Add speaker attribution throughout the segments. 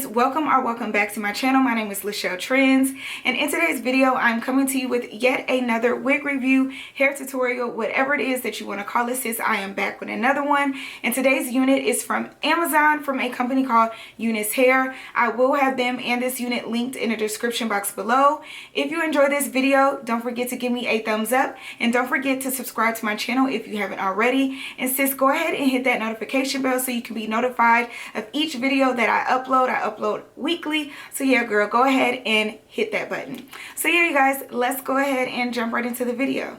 Speaker 1: sis, welcome back to my channel. My name is Lachelle Trends, and in today's video I'm coming to you with yet another wig review, hair tutorial, whatever it is that you want to call it, sis. I am back with another one, and today's unit is from Amazon from a company called Unice Hair. I will have them and this unit linked in the description box below. If you enjoy this video, don't forget to give me a thumbs up, and don't forget to subscribe to my channel if you haven't already. And sis, go ahead and hit that notification bell so you can be notified of each video that I upload. I upload weekly, so yeah girl, go ahead and hit that button. So yeah, you guys, let's go ahead and jump right into the video.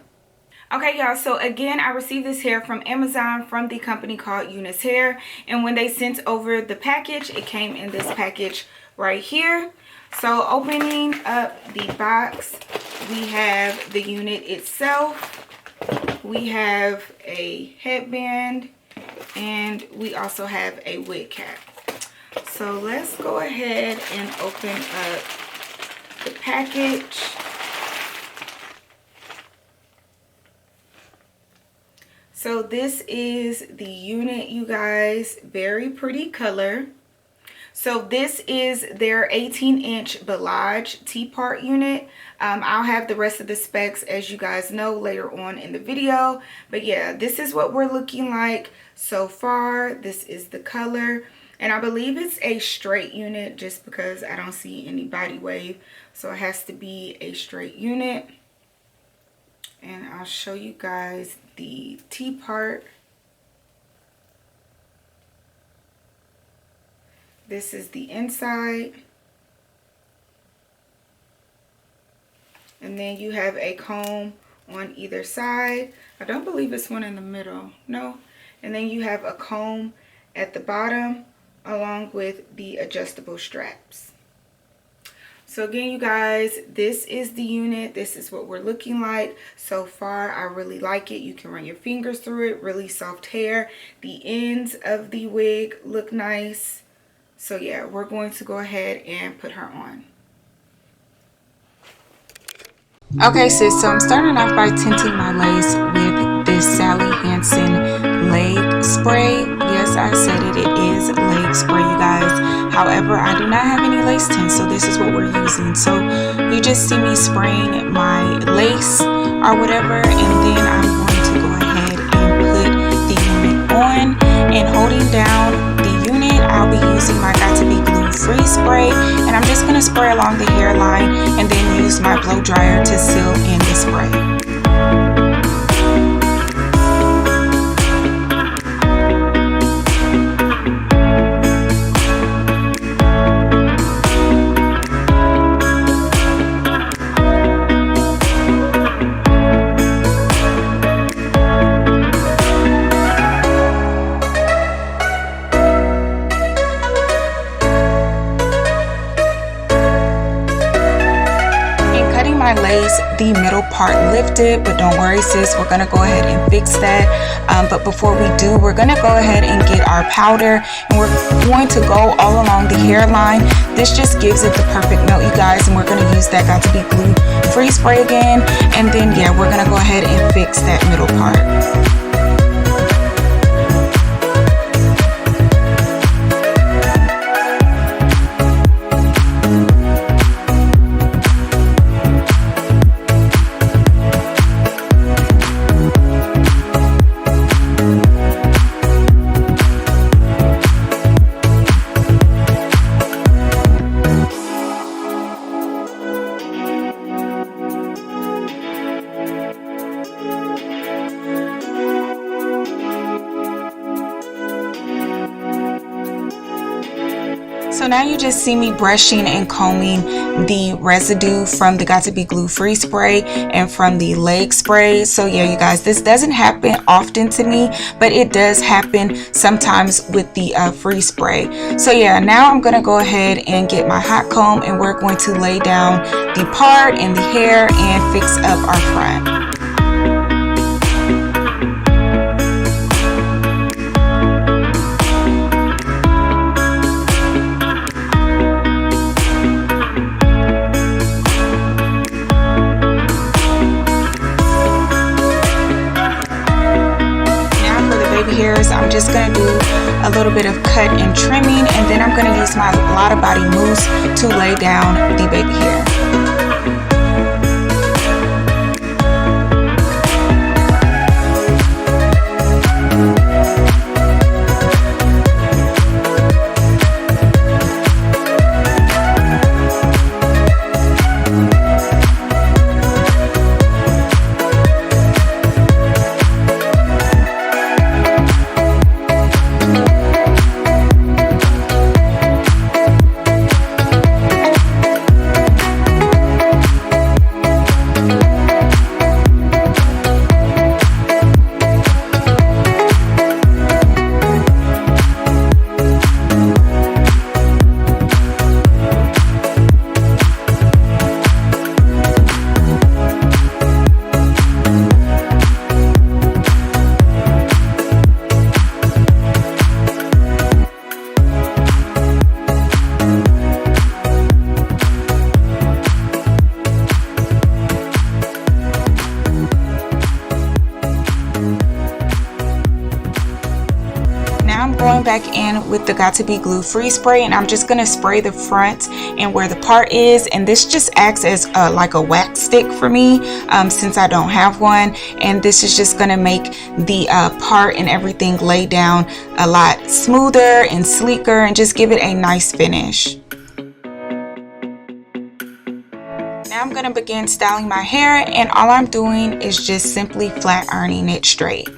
Speaker 1: Okay y'all, so again, I received this hair from Amazon from the company called Unice Hair, and when they sent over the package, it came in this package right here. So opening up the box, we have the unit itself, we have a headband, and we also have a wig cap. So let's go ahead and open up the package. So this is the unit, you guys. Very pretty color. So this is their 18-inch Balayage T-part unit. I'll have the rest of the specs, as you guys know, later on in the video. But yeah, this is what we're looking like so far. This is the color. And I believe it's a straight unit just because I don't see any body wave. So it has to be a straight unit. And I'll show you guys the T part. This is the inside. And then you have a comb on either side. I don't believe it's one in the middle. No. And then you have a comb at the bottom, along with the adjustable straps. So again, you guys, this is the unit. This is what we're looking like so far. I really like it. You can run your fingers through it. Really soft hair. The ends of the wig look nice. So yeah, we're going to go ahead and put her on.
Speaker 2: Okay sis, so I'm starting off by tinting my lace with this Sally Hansen leg spray. Yes, I said it, it is leg spray, you guys. However, I do not have any lace tints, so this is what we're using. So you just see me spraying my lace or whatever, and then I'm going to go ahead and put the unit on. And holding down the unit, I'll be using my Got To Be Glue Free spray, and I'm just going to spray along the hairline and then use my blow dryer to seal in the spray. My lace, the middle part lifted, but don't worry sis, we're gonna go ahead and fix that. But before we do, we're gonna go ahead and get our powder, and we're going to go all along the hairline. This just gives it the perfect melt, you guys, and we're gonna use that Got To Be Glue Free spray again, and then yeah, we're gonna go ahead and fix that middle part. So now you just see me brushing and combing the residue from the Got To Be Glue Free spray and from the leg spray. So yeah, you guys, this doesn't happen often to me, but it does happen sometimes with the free spray. So yeah, now I'm gonna go ahead and get my hot comb, and we're going to lay down the part and the hair and fix up our front. baby hairs, I'm just going to do a little bit of cut and trimming, and then I'm going to use my Lotta Body mousse to lay down the baby hair. Going back in with the Got To Be Glue Free Spray, and I'm just going to spray the front and where the part is, and this just acts as like a wax stick for me since I don't have one, and this is just going to make the part and everything lay down a lot smoother and sleeker and just give it a nice finish. Now I'm going to begin styling my hair, and all I'm doing is just simply flat ironing it straight.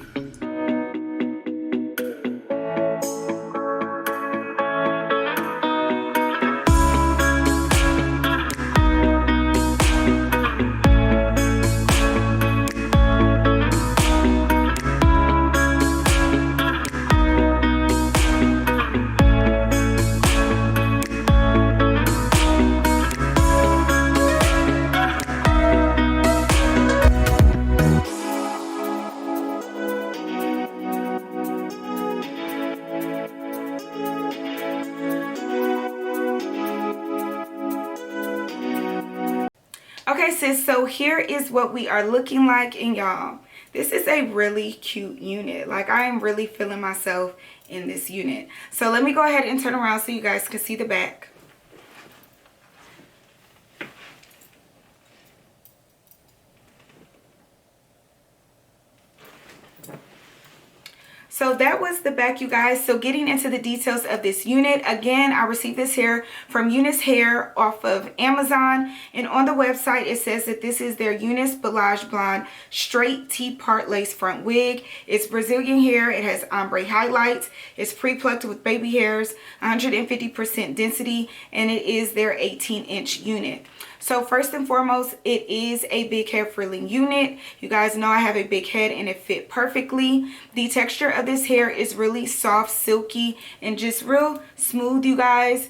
Speaker 1: Okay sis, so here is what we are looking like, and y'all, this is a really cute unit. Like, I am really feeling myself in this unit. So let me go ahead and turn around so you guys can see the back. So that was the back, you guys. So getting into the details of this unit, again, I received this hair from Unice Hair off of Amazon, and on the website it says that this is their Unice Balayage Blonde straight T-part lace front wig. It's Brazilian hair. It has ombre highlights. It's pre-plucked with baby hairs, 150% density, and it is their 18-inch unit. So first and foremost, it is a big head frilling unit. You guys know I have a big head and it fit perfectly. The texture of this hair is really soft, silky, and just real smooth, you guys.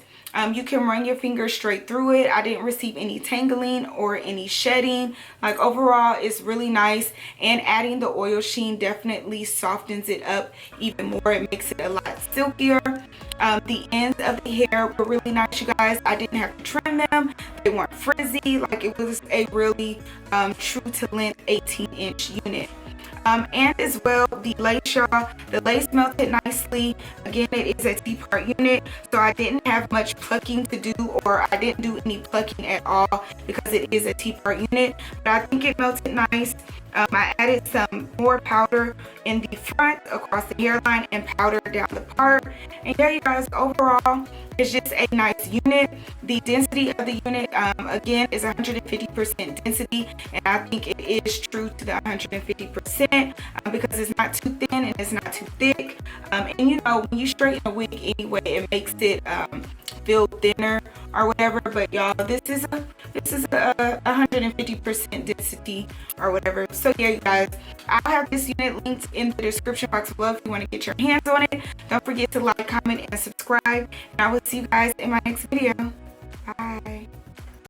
Speaker 1: You can run your fingers straight through it. I didn't receive any tangling or any shedding. Like, overall, it's really nice, and adding the oil sheen definitely softens it up even more. It makes it a lot silkier. The ends of the hair were really nice, you guys. I didn't have to trim them. They weren't frizzy. Like, it was a really true to length 18-inch unit. And as well, the lace, y'all, the lace melted nicely. Again, it is a T-part unit, so I didn't have much plucking to do, or I didn't do any plucking at all because it is a T-part unit, but I think it melted nice. I added some more powder in the front across the hairline and powder down the part. And yeah, you guys, overall, it's just a nice unit. The density of the unit, again, is 150% density, and I think it is true to the 150% because it's not too thin and it's not too thick. And you know, when you straighten a wig anyway, it makes it feel thinner or whatever. But y'all, this is a 150% density or whatever. So yeah, you guys, I'll have this unit linked in the description box below if you want to get your hands on it. Don't forget to like, comment, and subscribe, and I will see you guys in my next video. Bye.